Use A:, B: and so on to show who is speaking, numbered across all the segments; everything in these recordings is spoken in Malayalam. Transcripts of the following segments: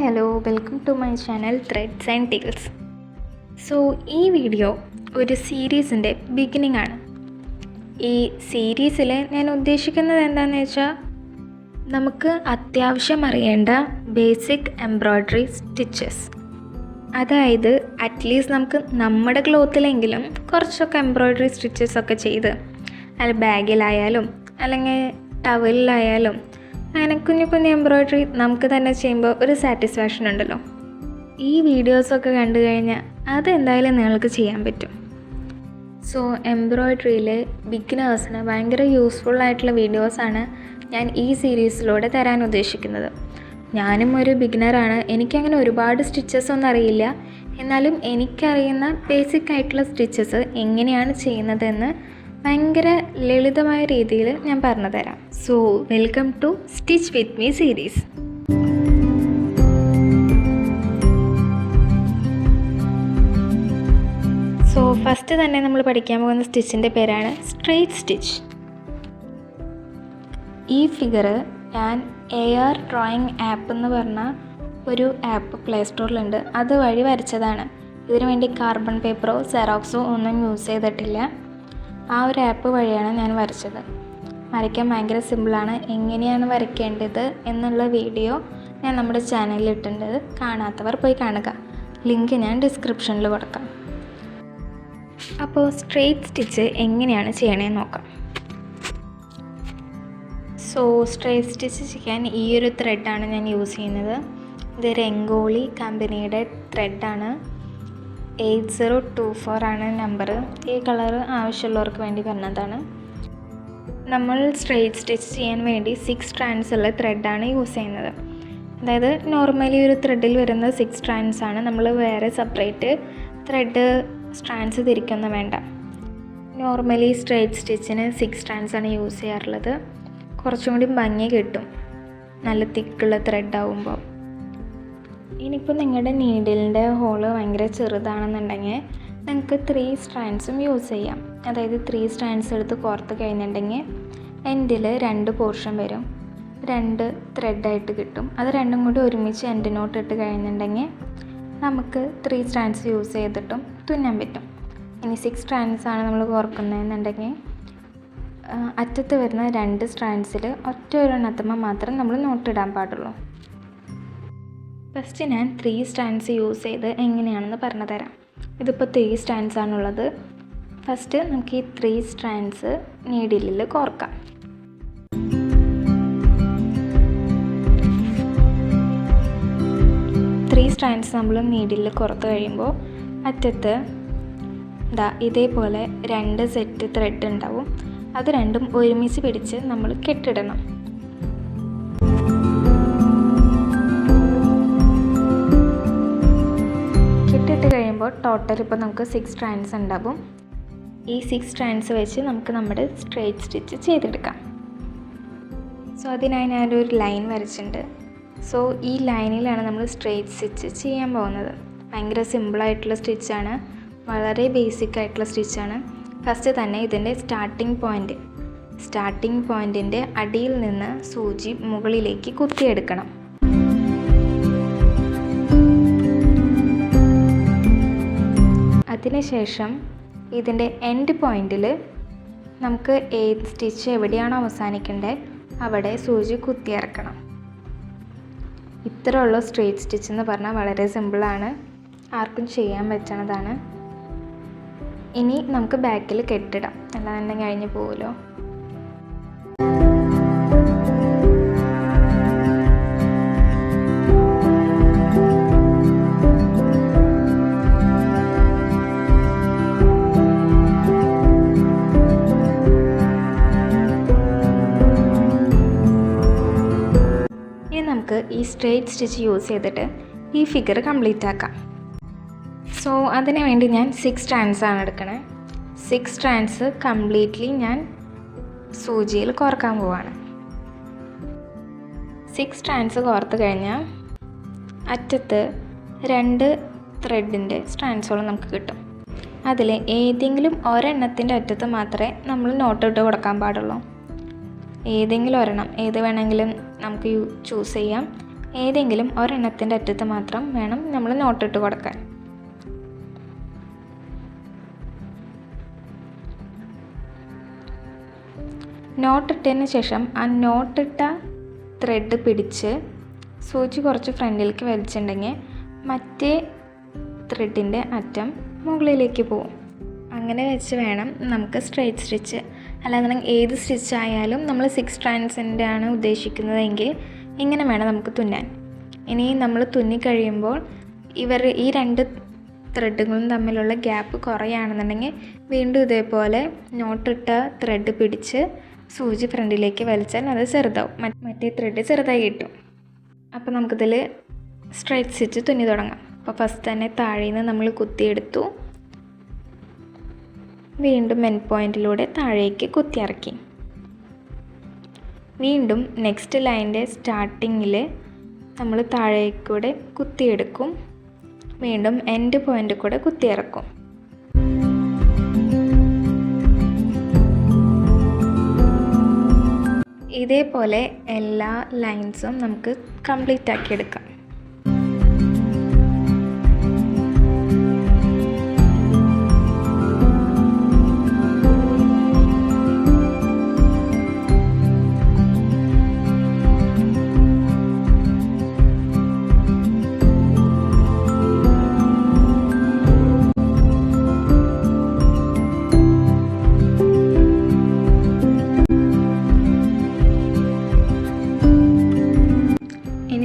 A: Hello welcome to my channel threads and tills. So ഈ വീഡിയോ ഒരു സീരീസിൻ്റെ ബിഗിനിങ് ആണ്. ഈ സീരീസിൽ ഞാൻ ഉദ്ദേശിക്കുന്നത് എന്താണെന്ന് വെച്ചാൽ നമുക്ക് അത്യാവശ്യം അറിയേണ്ട ബേസിക് എംബ്രോയ്ഡറി സ്റ്റിച്ചസ്, അതായത് അറ്റ്ലീസ്റ്റ് നമുക്ക് നമ്മുടെ ക്ലോത്തിലെങ്കിലും കുറച്ചൊക്കെ എംബ്രോയ്ഡറി സ്റ്റിച്ചസ് ഒക്കെ ചെയ്ത് അല്ല ബാഗിലായാലും അല്ലെങ്കിൽ ടവലിലായാലും അങ്ങനെ കുഞ്ഞു കുഞ്ഞു എംബ്രോയ്ഡറി നമുക്ക് തന്നെ ചെയ്യുമ്പോൾ ഒരു സാറ്റിസ്ഫാക്ഷൻ ഉണ്ടല്ലോ. ഈ വീഡിയോസൊക്കെ കണ്ടു കഴിഞ്ഞാൽ അതെന്തായാലും നിങ്ങൾക്ക് ചെയ്യാൻ പറ്റും. സോ എംബ്രോയ്ഡറിയിൽ ബിഗിനേഴ്സിന് ഭയങ്കര യൂസ്ഫുൾ ആയിട്ടുള്ള വീഡിയോസാണ് ഞാൻ ഈ സീരീസിലൂടെ തരാൻ ഉദ്ദേശിക്കുന്നത്. ഞാനും ഒരു ബിഗിനറാണ്. എനിക്കങ്ങനെ ഒരുപാട് സ്റ്റിച്ചസ് ഒന്നും അറിയില്ല. എന്നാലും എനിക്കറിയുന്ന ബേസിക് ആയിട്ടുള്ള സ്റ്റിച്ചസ് എങ്ങനെയാണ് ചെയ്യുന്നതെന്ന് ഭയങ്കര ലളിതമായ രീതിയിൽ ഞാൻ പറഞ്ഞു തരാം. So welcome to stitch with me series. So first തന്നെ നമ്മൾ പഠിക്കാൻ പോകുന്ന സ്റ്റിച്ചിൻ്റെ പേരാണ് സ്ട്രെയിറ്റ് സ്റ്റിച്ച്. ഈ ഫിഗർ ഞാൻ AR ഡ്രോയിങ് ആപ്പ് എന്ന് പറഞ്ഞ ഒരു ആപ്പ് പ്ലേ സ്റ്റോറിലുണ്ട്, അതുവഴി വരച്ചതാണ്. ഇതിനു വേണ്ടി കാർബൺ പേപ്പറോ സെറോക്സോ ഒന്നും യൂസ് ചെയ്തിട്ടില്ല. ആ ഒരു ആപ്പ് വഴിയാണ് ഞാൻ വരച്ചത്. വരയ്ക്കാൻ ഭയങ്കര സിമ്പിളാണ്. എങ്ങനെയാണ് വരയ്ക്കേണ്ടത് എന്നുള്ള വീഡിയോ ഞാൻ നമ്മുടെ ചാനലിൽ ഇട്ടിട്ടുണ്ട്. കാണാത്തവർ പോയി കാണുക. ലിങ്ക് ഞാൻ ഡിസ്ക്രിപ്ഷനിൽ കൊടുക്കാം. അപ്പോൾ സ്ട്രെയിറ്റ് സ്റ്റിച്ച് എങ്ങനെയാണ് ചെയ്യണമെന്ന് നോക്കാം. സോ സ്ട്രെയിറ്റ് സ്റ്റിച്ച് ചെയ്യാൻ ഈ ഒരു ത്രെഡാണ് ഞാൻ യൂസ് ചെയ്യുന്നത്. ഇത് രംഗോളി കമ്പനിയുടെ ത്രെഡാണ്. 8024 ആണ് നമ്പർ. ഈ കളർ ആവശ്യമുള്ളവർക്ക് വേണ്ടി പറഞ്ഞതാണ്. നമ്മൾ സ്ട്രെയിറ്റ് സ്റ്റിച്ച് ചെയ്യാൻ വേണ്ടി 6 സ്ട്രാൻഡ്സ് ഉള്ള ത്രെഡാണ് യൂസ് ചെയ്യുന്നത്. അതായത് നോർമലി ഒരു ത്രെഡിൽ വരുന്ന 6 സ്ട്രാൻഡ്സ് ആണ്. നമ്മൾ വേറെ സെപ്പറേറ്റ് ത്രെഡ് സ്ട്രാൻഡ്സ് തിരിക്കൊന്നും വേണ്ട. നോർമലി സ്ട്രെയിറ്റ് സ്റ്റിച്ചിന് 6 സ്ട്രാൻഡ്സ് ആണ് യൂസ് ചെയ്യാറുള്ളത്. കുറച്ചും കൂടി ഭംഗി കിട്ടും നല്ല തിക്കുള്ള ത്രെഡ് ആവുമ്പോൾ. ഇനിയിപ്പോൾ നിങ്ങളുടെ നീഡിലിൻ്റെ ഹോള് ഭയങ്കര ചെറുതാണെന്നുണ്ടെങ്കിൽ നിങ്ങൾക്ക് 3 സ്ട്രാൻഡ്സും യൂസ് ചെയ്യാം. അതായത് 3 സ്ട്രാൻഡ്സ് എടുത്ത് കോർത്ത് കഴിഞ്ഞിട്ടുണ്ടെങ്കിൽ എൻഡിൽ 2 പോർഷൻ വരും, 2 ത്രെഡായിട്ട് കിട്ടും. അത് രണ്ടും കൂടി ഒരുമിച്ച് എൻഡിനോട്ട് ഇട്ട് കഴിഞ്ഞിട്ടുണ്ടെങ്കിൽ നമുക്ക് 3 സ്ട്രാൻഡ്സ് യൂസ് ചെയ്തിട്ടും തുന്നാൻ പറ്റും. ഇനി 6 സ്ട്രാൻഡ്സ് ആണ് നമ്മൾ കോർക്കുന്നതെന്നുണ്ടെങ്കിൽ അറ്റത്ത് വരുന്ന 2 സ്ട്രാൻഡ്സിൽ ഒറ്റ ഒരെണ്ണത്തുമ്പോൾ മാത്രം നമ്മൾ നോട്ടിടാൻ പാടുള്ളൂ. ഫസ്റ്റ് ഞാൻ 3 സ്ട്രാൻഡ്സ് യൂസ് ചെയ്ത് എങ്ങനെയാണെന്ന് പറഞ്ഞു തരാം. ഇതിപ്പോൾ 3 സ്ട്രാൻഡ്സ് ആണുള്ളത്. ഫസ്റ്റ് നമുക്ക് ഈ 3 സ്ട്രാൻഡ്സ് നീഡിലിൽ കോർക്കാം. സ്ട്രാൻഡ്സ് നമ്മൾ നീഡിലിൽ കോർത്ത് കഴിയുമ്പോൾ അറ്റത്ത് ഇതേപോലെ 2 സെറ്റ് ത്രെഡ് ഉണ്ടാവും. അത് രണ്ടും ഒരുമിച്ച് പിടിച്ച് നമ്മൾ കെട്ടിടണം. കെട്ടിട്ട് കഴിയുമ്പോൾ ടോട്ടൽ ഇപ്പോൾ നമുക്ക് 6 സ്ട്രാൻഡ്സ് ഉണ്ടാവും. ഈ 6 സ്ട്രാൻഡ്സ് വെച്ച് നമുക്ക് നമ്മുടെ സ്ട്രെയിറ്റ് സ്റ്റിച്ച് ചെയ്തെടുക്കാം. സോ അതിനായി ഞാനൊരു ലൈൻ വരച്ചിട്ടുണ്ട്. സോ ഈ ലൈനിലാണ് നമ്മൾ സ്ട്രെയിറ്റ് സ്റ്റിച്ച് ചെയ്യാൻ പോകുന്നത്. ഭയങ്കര സിമ്പിളായിട്ടുള്ള സ്റ്റിച്ചാണ്, വളരെ ബേസിക് ആയിട്ടുള്ള സ്റ്റിച്ചാണ്. ഫസ്റ്റ് തന്നെ ഇതിൻ്റെ സ്റ്റാർട്ടിംഗ് പോയിൻറ്റിൻ്റെ അടിയിൽ നിന്ന് സൂചി മുകളിലേക്ക് കുത്തിയെടുക്കണം. അതിനുശേഷം ഇതിൻ്റെ എൻഡ് പോയിൻറ്റിൽ നമുക്ക് ഏത് സ്റ്റിച്ച് എവിടെയാണോ അവസാനിക്കേണ്ടത് അവിടെ സൂചി കുത്തിയിറക്കണം. ഇത്രയുള്ള സ്ട്രെയിറ്റ് സ്റ്റിച്ച് എന്ന് പറഞ്ഞാൽ വളരെ സിമ്പിളാണ്, ആർക്കും ചെയ്യാൻ പറ്റണതാണ്. ഇനി നമുക്ക് ബാക്കിൽ കെട്ടിടാം, അല്ലാതെ കഴിഞ്ഞ് പോകുമല്ലോ. ഇനി നമുക്ക് ഈ സ്ട്രെയിറ്റ് സ്റ്റിച്ച് യൂസ് ചെയ്തിട്ട് ഈ ഫിഗർ കംപ്ലീറ്റ് ആക്കാം. സോ അതിന് വേണ്ടി ഞാൻ 6 സ്ട്രാൻഡ്സ് ആണ് എടുക്കണേ. 6 സ്ട്രാൻഡ്സ് കംപ്ലീറ്റ്ലി ഞാൻ സൂചിയിൽ കോർക്കാൻ പോവാണ്. 6 സ്ട്രാൻഡ്സ് കോർത്ത് കഴിഞ്ഞാൽ അറ്റത്ത് 2 ത്രെഡിൻ്റെ സ്ട്രാൻഡ്സോളം നമുക്ക് കിട്ടും. അതിൽ ഏതെങ്കിലും ഒരെണ്ണത്തിൻ്റെ അറ്റത്ത് മാത്രമേ നമ്മൾ നോട്ടിട്ട് കൊടുക്കാൻ പാടുള്ളൂ. ഏതെങ്കിലും ഒരെണ്ണം, ഏത് വേണമെങ്കിലും നമുക്ക് ചൂസ് ചെയ്യാം. ഏതെങ്കിലും ഒരെണ്ണത്തിൻ്റെ അറ്റത്ത് മാത്രം വേണം നമ്മൾ നോട്ടിട്ട് കൊടുക്കാൻ. നോട്ടിട്ടതിന് ശേഷം ആ നോട്ടിട്ട ത്രെഡ് പിടിച്ച് സൂചി കുറച്ച് ഫ്രണ്ടിലേക്ക് വലിച്ചിട്ടുണ്ടെങ്കിൽ മറ്റേ ത്രെഡിൻ്റെ അറ്റം മുകളിലേക്ക് പോകും. അങ്ങനെ വെച്ച് വേണം നമുക്ക് സ്ട്രെയിറ്റ് സ്റ്റിച്ച്, അല്ലാതെ ഏത് സ്റ്റിച്ച് ആയാലും നമ്മൾ 6 സ്ട്രാൻഡ്സിൻ്റെ ആണ് ഉദ്ദേശിക്കുന്നതെങ്കിൽ ഇങ്ങനെ വേണം നമുക്ക് തുന്നാൻ. ഇനി നമ്മൾ തുന്നി കഴിയുമ്പോൾ ഈ 2 ത്രെഡുകളും തമ്മിലുള്ള ഗ്യാപ്പ് കുറയുകയാണെന്നുണ്ടെങ്കിൽ വീണ്ടും ഇതേപോലെ നോട്ടിട്ട ത്രെഡ് പിടിച്ച് സൂചി ഫ്രണ്ടിലേക്ക് വലിച്ചാൽ അത് ചെറുതാവും, മറ്റേ ത്രെഡ് ചെറുതായി കിട്ടും. അപ്പോൾ നമുക്കിതിൽ സ്ട്രെയിറ്റ് സ്റ്റിച്ച് തുന്നി തുടങ്ങാം. അപ്പോൾ ഫസ്റ്റ് തന്നെ താഴെ നിന്ന് നമ്മൾ കുത്തിയെടുത്തു, വീണ്ടും എൻഡ് പോയിൻറ്റിലൂടെ താഴേക്ക് കുത്തിയിറക്കി. വീണ്ടും നെക്സ്റ്റ് ലൈൻ്റെ സ്റ്റാർട്ടിങ്ങിൽ നമ്മൾ താഴേക്കൂടെ കുത്തിയെടുക്കും, വീണ്ടും എൻഡ് പോയിൻ്റ് കൂടെ കുത്തിയിറക്കും. ഇതേപോലെ എല്ലാ ലൈൻസും നമുക്ക് കംപ്ലീറ്റ് ആക്കിയെടുക്കാം.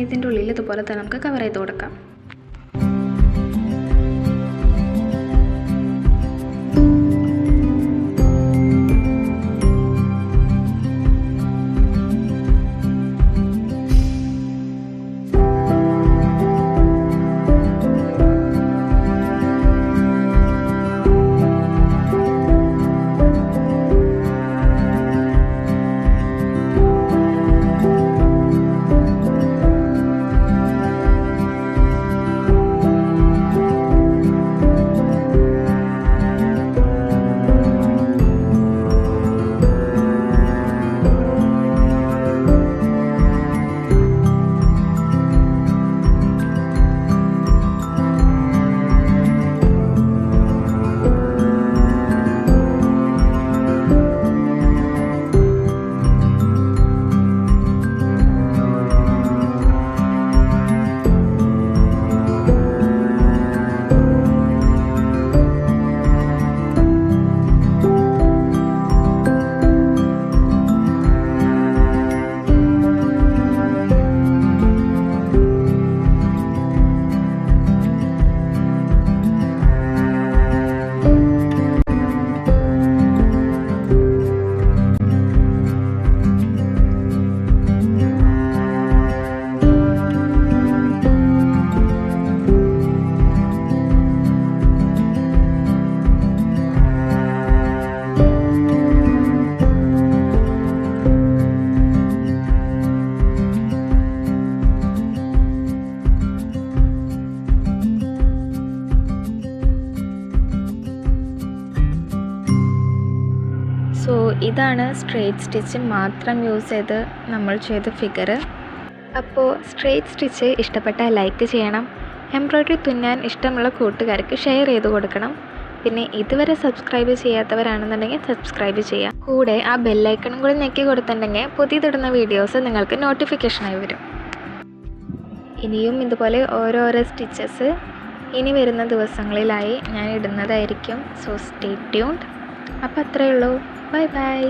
A: ഇതിൻ്റെ ഉള്ളിൽ ഇതുപോലെ തന്നെ നമുക്ക് കവർ ചെയ്ത് കൊടുക്കാം. സോ ഇതാണ് സ്ട്രെയിറ്റ് സ്റ്റിച്ച് മാത്രം യൂസ് ചെയ്ത് നമ്മൾ ചെയ്ത ഫിഗർ. അപ്പോൾ സ്ട്രെയിറ്റ് സ്റ്റിച്ച് ഇഷ്ടപ്പെട്ടാൽ ലൈക്ക് ചെയ്യണം, എംബ്രോയ്ഡറി തുന്നാൻ ഇഷ്ടമുള്ള കൂട്ടുകാർക്ക് ഷെയർ ചെയ്ത് കൊടുക്കണം. പിന്നെ ഇതുവരെ സബ്സ്ക്രൈബ് ചെയ്യാത്തവരാണെന്നുണ്ടെങ്കിൽ സബ്സ്ക്രൈബ് ചെയ്യാം. കൂടെ ആ ബെല്ലൈക്കണും കൂടി ഞെക്കി കൊടുത്തിട്ടുണ്ടെങ്കിൽ പുതിയതിടുന്ന വീഡിയോസ് നിങ്ങൾക്ക് നോട്ടിഫിക്കേഷനായി വരും. ഇനിയും ഇതുപോലെ ഓരോരോ സ്റ്റിച്ചസ് ഇനി വരുന്ന ദിവസങ്ങളിലായി ഞാൻ ഇടുന്നതായിരിക്കും. So stay tuned. അപ്പോൾ അത്രയേ ഉള്ളൂ. Bye bye.